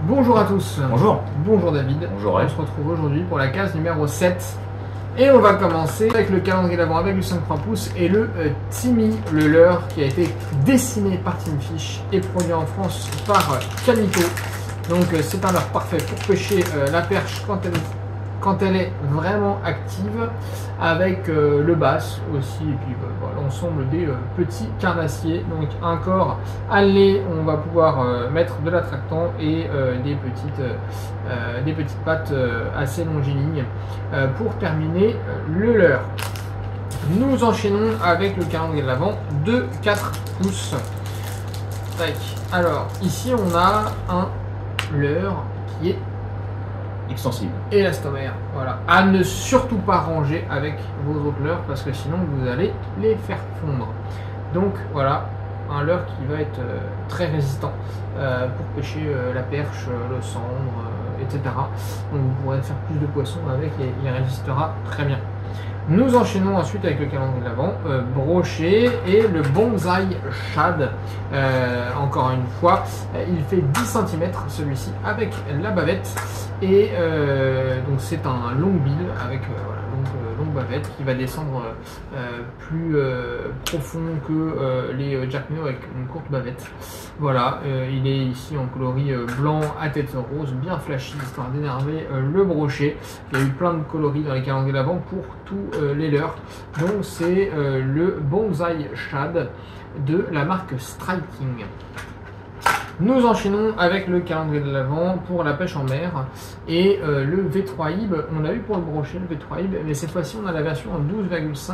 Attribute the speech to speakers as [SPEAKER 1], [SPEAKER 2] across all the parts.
[SPEAKER 1] Bonjour à tous.
[SPEAKER 2] Bonjour.
[SPEAKER 1] Bonjour David.
[SPEAKER 2] Bonjour.
[SPEAKER 1] On se retrouve aujourd'hui pour la case numéro 7. Et on va commencer avec le calendrier d'avant avec du 5-3 pouces et le Timmy, le leurre qui a été dessiné par Team Fish et produit en France par Camito. Donc c'est un leurre parfait pour pêcher la perche quand elle est vraiment active, avec le bass aussi, et puis l'ensemble des petits carnassiers. Donc un corps allé, on va pouvoir mettre de l'attractant et des petites pattes assez longilignes pour terminer le leurre. Nous enchaînons avec le calendrier de l'avant de 4 pouces. Tac. Alors ici on a un leurre qui est
[SPEAKER 2] Extensible.
[SPEAKER 1] Élastomère, voilà. À ne surtout pas ranger avec vos autres leurres parce que sinon vous allez les faire fondre. Donc voilà, un leurre qui va être très résistant pour pêcher la perche, le cendre, etc. Donc vous pourrez faire plus de poissons avec et il résistera très bien. Nous enchaînons ensuite avec le calendrier de l'avant, brochet et le Bonsaï Shad. Encore une fois, il fait 10 cm celui-ci avec la bavette. Et donc c'est un long bill avec longue bavette qui va descendre plus profond que les Jack Minnow avec une courte bavette. Voilà, il est ici en coloris blanc à tête rose, bien flashy, histoire d'énerver le brochet. Il y a eu plein de coloris dans les calendriers d'avant pour tous les leurres. Donc c'est le Bonsaï Shad de la marque Striking. Nous enchaînons avec le calendrier de l'avant pour la pêche en mer et le V3 Ib. On a eu pour le brochet le V3 Ib, mais cette fois-ci on a la version en 12,5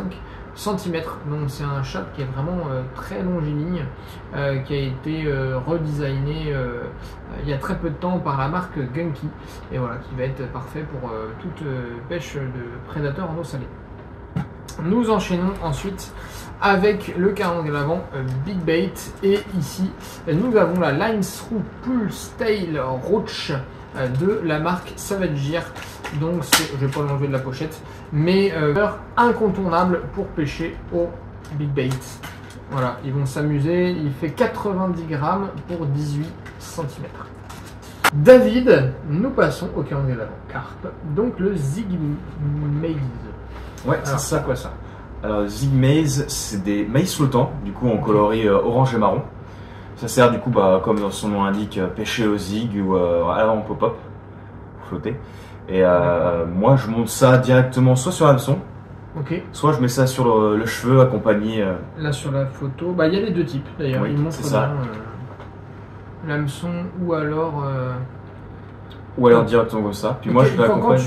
[SPEAKER 1] cm. Donc c'est un shad qui est vraiment très longiligne, qui a été redesigné il y a très peu de temps par la marque Gunky et voilà, qui va être parfait pour toute pêche de prédateurs en eau salée. Nous enchaînons ensuite avec le calendrier de l'avant Big Bait et ici nous avons la Line Through Pulse Tail Roach de la marque Savage Gear. Donc je vais pas l'enlever de la pochette, mais incontournable pour pêcher au Big Bait. Voilà, ils vont s'amuser. Il fait 90 grammes pour 18 cm. David, nous passons au calendrier de l'avant carpe, donc le Zig Maze.
[SPEAKER 2] Ouais, c'est ça.
[SPEAKER 1] Quoi ça?
[SPEAKER 2] Alors, Zig Maze, c'est des maïs flottants, du coup en coloris orange et marron. Ça sert du coup, comme son nom l'indique, pêcher au zig ou à l'avant pop-up, flotter. Et moi je monte ça directement soit sur l'hameçon, soit je mets ça sur le cheveu accompagné.
[SPEAKER 1] Là sur la photo, il y a les deux types d'ailleurs,
[SPEAKER 2] oui,
[SPEAKER 1] il montre bien l'hameçon ou alors...
[SPEAKER 2] directement comme ça. Puis moi je l'accompagne.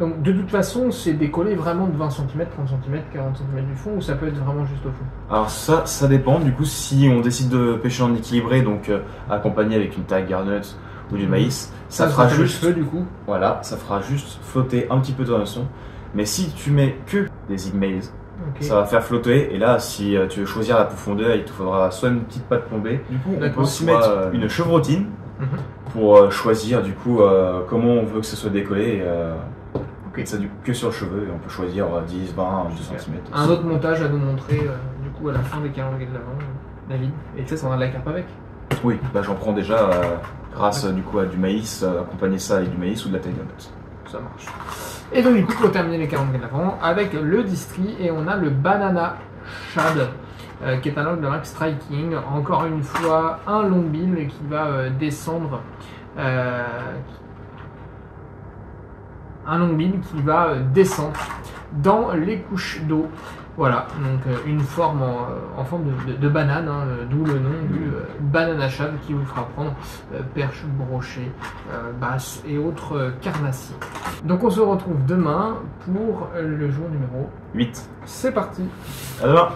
[SPEAKER 1] Donc de toute façon, c'est décollé vraiment de 20 cm, 30 cm, 40 cm du fond, ou ça peut être vraiment juste au fond?
[SPEAKER 2] Alors ça dépend, du coup si on décide de pêcher en équilibré, donc accompagné avec une tag garnut ou du maïs, ça fera juste
[SPEAKER 1] feu du coup.
[SPEAKER 2] Voilà, ça fera juste flotter un petit peu ton hameçon. Mais si tu mets que des Zig Maze, ça va faire flotter, et là si tu veux choisir la profondeur, il te faudra soit une petite patte plombée, du coup on peut aussi mettre une chevrotine pour choisir du coup comment on veut que ce soit décollé. Et ça que sur le cheveu, et on peut choisir 10, 20, 2 cm.
[SPEAKER 1] Un autre montage à nous montrer du coup à la fin des calendriers de l'avant, David. Et tu sais, on a de la carpe avec?
[SPEAKER 2] Oui, j'en prends déjà grâce du coup à du maïs, accompagner ça avec du maïs ou de la taille de nut.
[SPEAKER 1] Ça marche. Et donc du coup, pour terminer les calendriers de l'avant, avec le distri, et on a le Banana Shad, qui est un leurre de la marque Striking. Encore une fois, un long bill qui va descendre. Un long bill qui va descendre dans les couches d'eau. Voilà, donc une forme en forme de banane, d'où le nom du Banana Shad qui vous fera prendre perche, brochet, basse et autres carnassiers. Donc on se retrouve demain pour le jour numéro
[SPEAKER 2] 8.
[SPEAKER 1] C'est parti.
[SPEAKER 2] À demain.